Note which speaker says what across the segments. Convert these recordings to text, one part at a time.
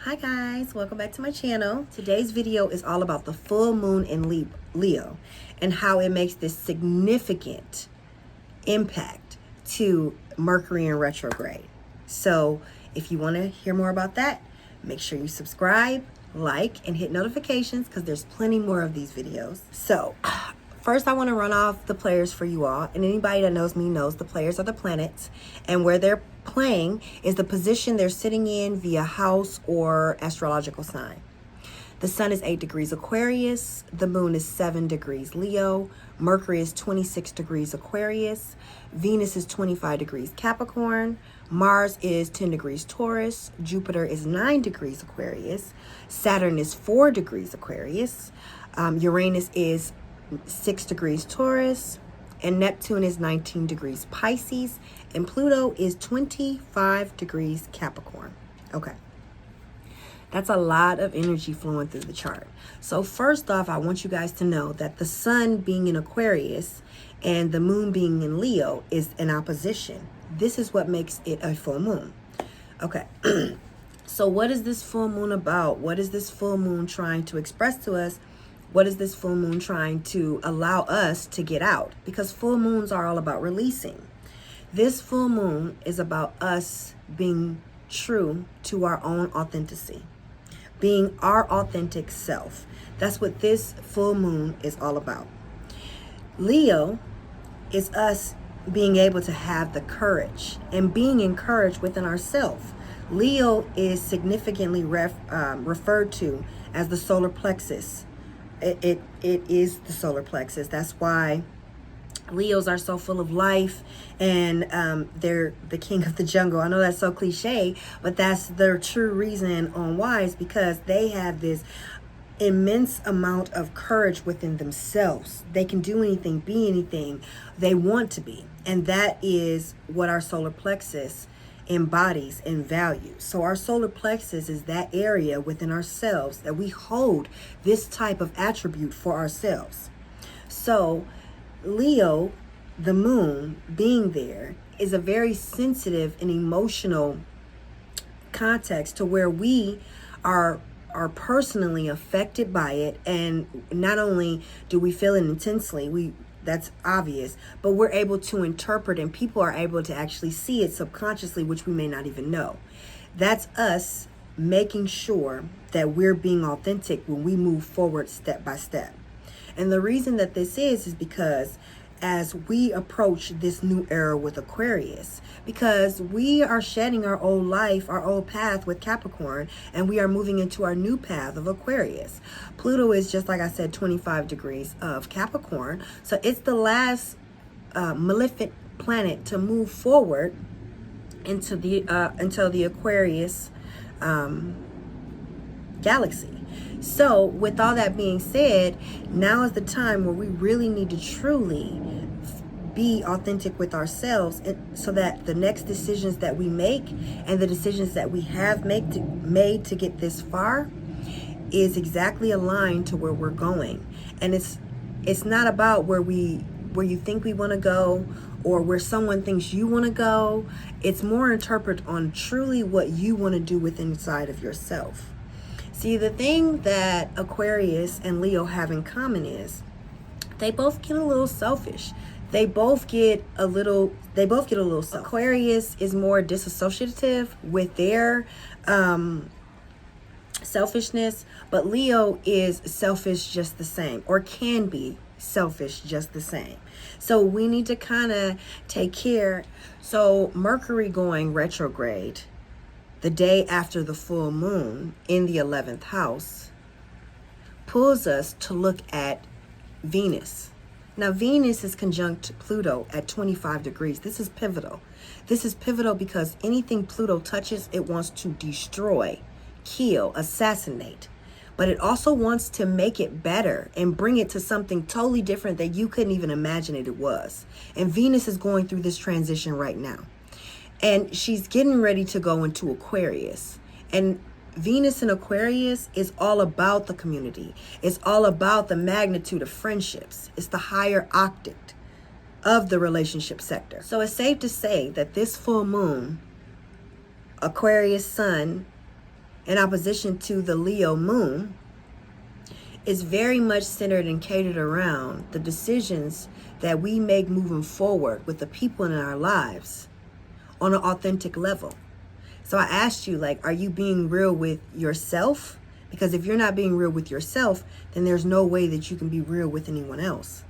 Speaker 1: Hi guys, welcome back to my channel. Today's video is all about the full moon in Leo and how it makes this significant impact to Mercury in retrograde. So if you want to hear more about that, make sure you subscribe, like, and hit notifications because there's plenty more of these videos. So first I want to run off the players for you all, and anybody that knows me knows the players are the planets, and where they're playing is the position they're sitting in via house or astrological sign. The sun is 8 degrees Aquarius, the moon is 7 degrees Leo, Mercury is 26 degrees Aquarius, Venus is 25 degrees Capricorn, Mars is 10 degrees Taurus, Jupiter is 9 degrees Aquarius, Saturn is 4 degrees Aquarius, Uranus is 6 degrees Taurus, and Neptune is 19 degrees Pisces, and Pluto is 25 degrees Capricorn. Okay. That's a lot of energy flowing through the chart. So first off, I want you guys to know that the sun being in Aquarius and the moon being in Leo is in opposition. This is what makes it a full moon. Okay. So what is this full moon about? What is this full moon trying to express to us? What is this full moon trying to allow us to get out? Because full moons are all about releasing. This full moon is about us being true to our own authenticity, being our authentic self. That's what this full moon is all about. Leo is us being able to have the courage and being encouraged within ourselves. Leo is significantly referred to as the solar plexus. It is the solar plexus. That's why Leos are so full of life, and they're the king of the jungle. I know that's so cliche, but that's their true reason on why, is because they have this immense amount of courage within themselves. They can do anything, be anything they want to be, and that is what our solar plexus embodies and values. So our solar plexus is that area within ourselves that we hold this type of attribute for ourselves. So Leo, the moon being there, is a very sensitive and emotional context to where we are personally affected by it, and not only do we feel it intensely, that's obvious, but we're able to interpret, and people are able to actually see it subconsciously, which we may not even know. That's us making sure that we're being authentic when we move forward step by step. And the reason that this is because as we approach this new era with Aquarius, because we are shedding our old life, our old path with Capricorn, and we are moving into our new path of Aquarius. Pluto is, just like I said, 25 degrees of Capricorn. So it's the last malefic planet to move forward into the Aquarius galaxy. So with all that being said, now is the time where we really need to truly be authentic with ourselves, so that the next decisions that we make and the decisions that we have made to get this far is exactly aligned to where we're going. And it's not about where you think we want to go or where someone thinks you want to go. It's more interpreted on truly what you want to do within inside of yourself. See, the thing that Aquarius and Leo have in common is they both get a little selfish. They both get a little selfish. Aquarius is more disassociative with their selfishness, but Leo is selfish just the same, or can be selfish just the same. So we need to kind of take care. So Mercury going retrograde the day after the full moon in the 11th house pulls us to look at Venus. Now, Venus is conjunct Pluto at 25 degrees. This is pivotal. This is pivotal because anything Pluto touches, it wants to destroy, kill, assassinate. But it also wants to make it better and bring it to something totally different that you couldn't even imagine it was. And Venus is going through this transition right now. And she's getting ready to go into Aquarius. And Venus in Aquarius is all about the community. It's all about the magnitude of friendships. It's the higher octave of the relationship sector. So it's safe to say that this full moon, Aquarius sun, in opposition to the Leo moon, is very much centered and catered around the decisions that we make moving forward with the people in our lives on an authentic level. So I asked you, like, are you being real with yourself? Because if you're not being real with yourself, then there's no way that you can be real with anyone else.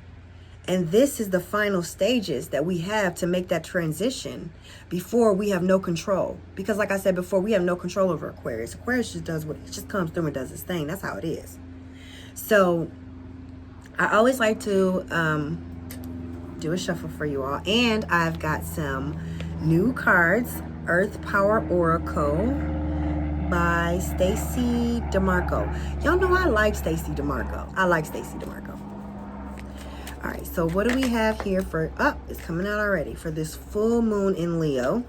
Speaker 1: And this is the final stages that we have to make that transition before we have no control. Because like I said before, we have no control over Aquarius. Aquarius just does what it just comes through and does its thing. That's how it is. So I always like to do a shuffle for you all. And I've got some new cards. Earth Power Oracle by Stacey DeMarco. Y'all know I like Stacey DeMarco. I like Stacey DeMarco. All right, so what do we have here for, it's coming out already, for this full moon in Leo,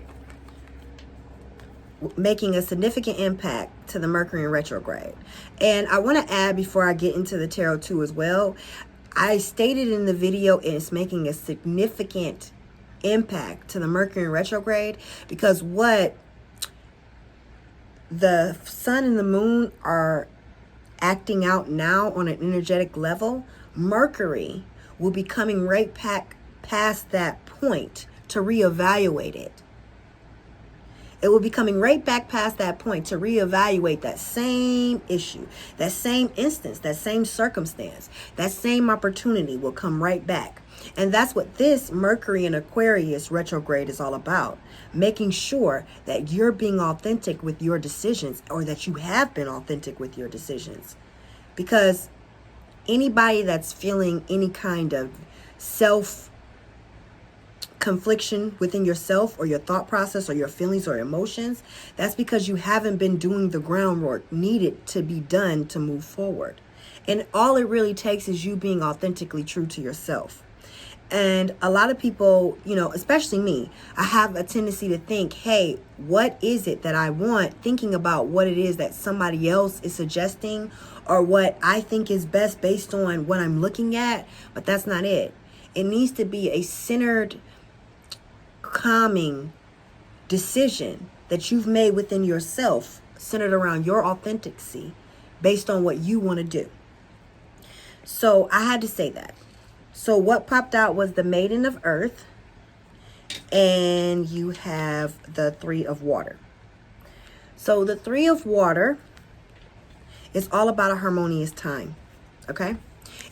Speaker 1: making a significant impact to the Mercury in retrograde. And I want to add, before I get into the tarot too as well, I stated in the video it's making a significant impact to the Mercury in retrograde, because what the sun and the moon are acting out now on an energetic level, Mercury will be coming right past that point to reevaluate it. It will be coming right back past that point to reevaluate that same issue, that same instance, that same circumstance, that same opportunity will come right back. And that's what this Mercury in Aquarius retrograde is all about. Making sure that you're being authentic with your decisions, or that you have been authentic with your decisions. Because anybody that's feeling any kind of self-confliction within yourself or your thought process or your feelings or emotions, that's because you haven't been doing the groundwork needed to be done to move forward. And all it really takes is you being authentically true to yourself. And a lot of people, you know, especially me, I have a tendency to think, hey, what is it that I want? Thinking about what it is that somebody else is suggesting, or what I think is best based on what I'm looking at. But that's not it. It needs to be a centered, calming decision that you've made within yourself, centered around your authenticity, based on what you want to do. So I had to say that. So what popped out was the Maiden of Earth, and you have the Three of Water. So the Three of Water is all about a harmonious time, okay?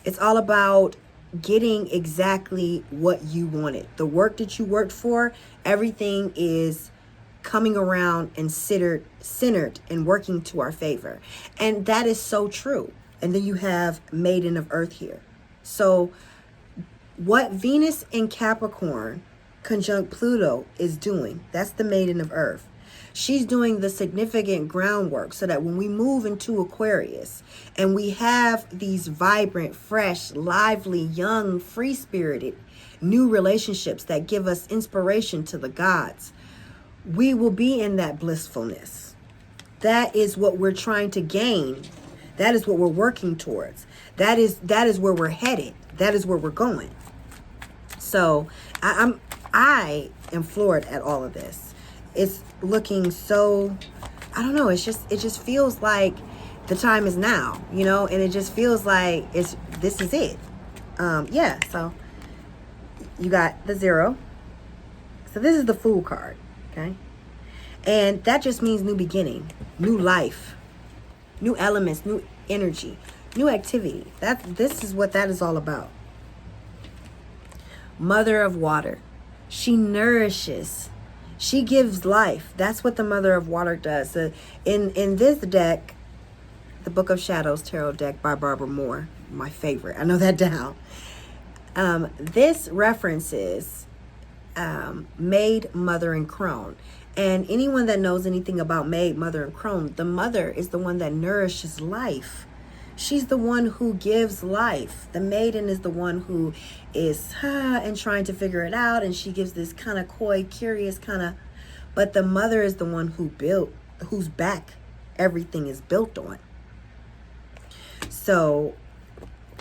Speaker 1: It's all about getting exactly what you wanted. The work that you worked for, everything is coming around and centered and working to our favor. And that is so true. And then you have Maiden of Earth here. So what Venus in Capricorn conjunct Pluto is doing, that's the Maiden of Earth. She's doing the significant groundwork so that when we move into Aquarius and we have these vibrant, fresh, lively, young, free-spirited, new relationships that give us inspiration to the gods, we will be in that blissfulness. That is what we're trying to gain. That is what we're working towards. That is where we're headed. That is where we're going. So I am floored at all of this. It's looking so, I don't know, it just feels like the time is now, you know, and it just feels like this is it. Yeah, so you got the 0. So this is the Fool card, okay? And that just means new beginning, new life, new elements, new energy, new activity. This is what that is all about. Mother of Water. She nourishes. She gives life. That's what the Mother of Water does. In this deck, the Book of Shadows Tarot deck by Barbara Moore, my favorite. I know that down. This references Maid, Mother, and Crone. And anyone that knows anything about Maid, Mother, and Crone, the mother is the one that nourishes life. She's the one who gives life. The maiden is the one who is and trying to figure it out, and she gives this kind of coy, curious kind of, but the mother is the one whose back everything is built on. So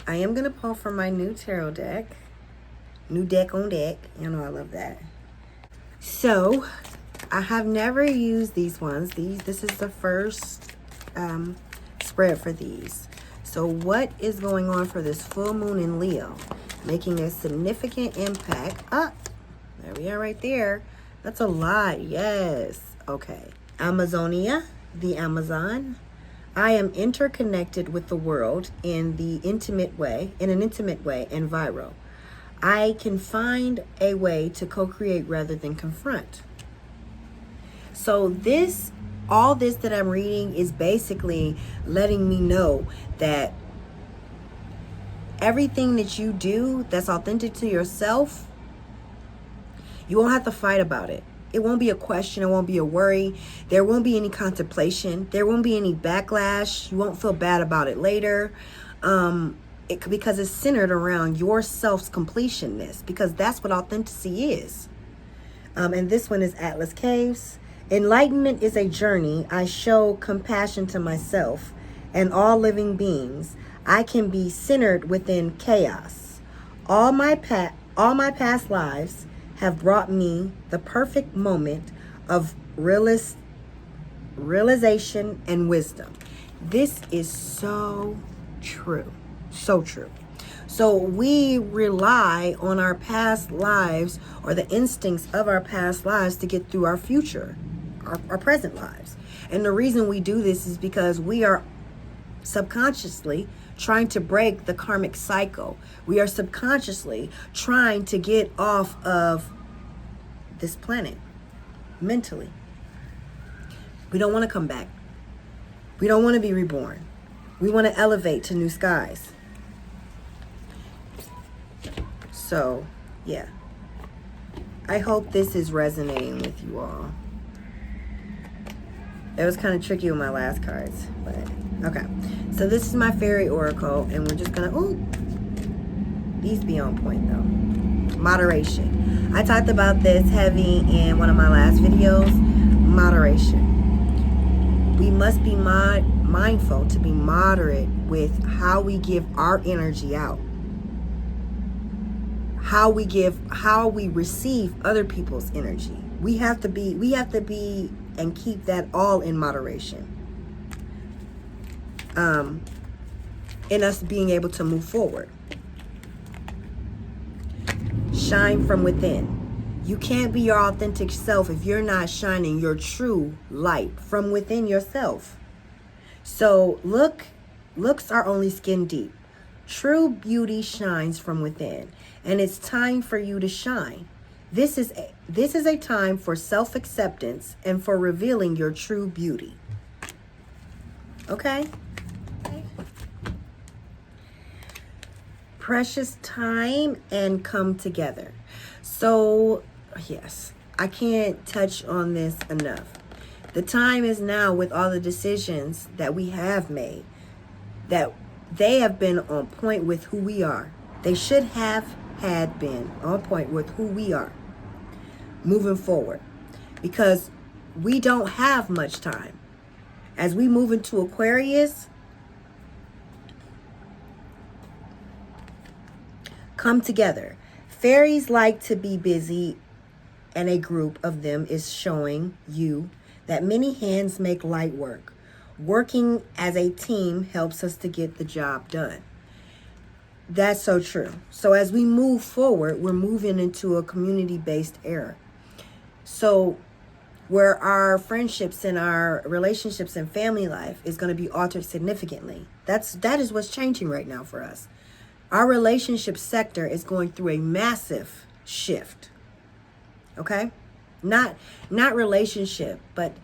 Speaker 1: I am going to pull from my new tarot deck. New deck on deck. You know I love that. So I have never used these ones. This is the first spread for these. So what is going on for this full moon in Leo? Making a significant impact. There we are right there. That's a lot. Yes. Okay. Amazonia, the Amazon. I am interconnected with the world in an intimate way, and viral. I can find a way to co-create rather than confront. So all this that I'm reading is basically letting me know that everything that you do that's authentic to yourself, you won't have to fight about it. It won't be a question. It won't be a worry. There won't be any contemplation. There won't be any backlash. You won't feel bad about it later. Because it's centered around your self's completionness, because that's what authenticity is. And this one is Atlas Caves. Enlightenment is a journey. I show compassion to myself and all living beings. I can be centered within chaos. All my past lives have brought me the perfect moment of realization and wisdom. This is so true. So true. So we rely on our past lives or the instincts of our past lives to get through our future, our present lives. And the reason we do this is because we are subconsciously trying to break the karmic cycle. We are subconsciously trying to get off of this planet mentally. We don't want to come back. We don't want to be reborn. We want to elevate to new skies. So, yeah. I hope this is resonating with you all. It was kind of tricky with my last cards, but okay. So this is my fairy oracle, and we're just gonna, these be on point though. Moderation. I talked about this heavy in one of my last videos. Moderation. We must be mindful to be moderate with how we give our energy out. How we receive other people's energy. We have to be and keep that all in moderation. In us being able to move forward. Shine from within. You can't be your authentic self if you're not shining your true light from within yourself. So looks are only skin deep. True beauty shines from within, and it's time for you to shine. This is a time for self-acceptance and for revealing your true beauty. Okay? Precious time and come together. So, yes, I can't touch on this enough. The time is now with all the decisions that we have made, that they have been on point with who we are. They should have had been on point with who we are moving forward, because we don't have much time. As we move into Aquarius, come together. Fairies like to be busy, and a group of them is showing you that many hands make light work. Working as a team helps us to get the job done. That's so true. So as we move forward, we're moving into a community-based era. So where our friendships and our relationships and family life is going to be altered significantly. That is what's changing right now for us. Our relationship sector is going through a massive shift. Okay? Not relationship, but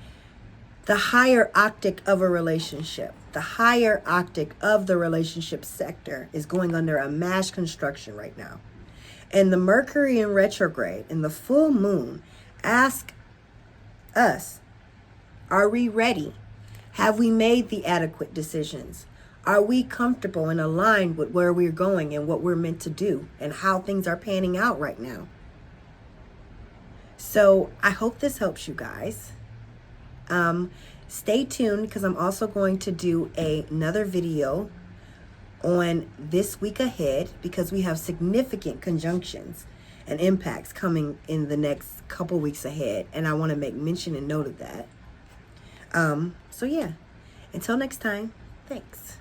Speaker 1: the higher octave of a relationship. The higher octave of the relationship sector is going under a mass construction right now. And the Mercury in retrograde and the full moon ask us, are we ready? Have we made the adequate decisions? Are we comfortable and aligned with where we're going and what we're meant to do and how things are panning out right now? So I hope this helps you guys. Stay tuned, because I'm also going to do another video on this week ahead, because we have significant conjunctions and impacts coming in the next couple weeks ahead, and I want to make mention and note of that. So yeah, Until next time, thanks.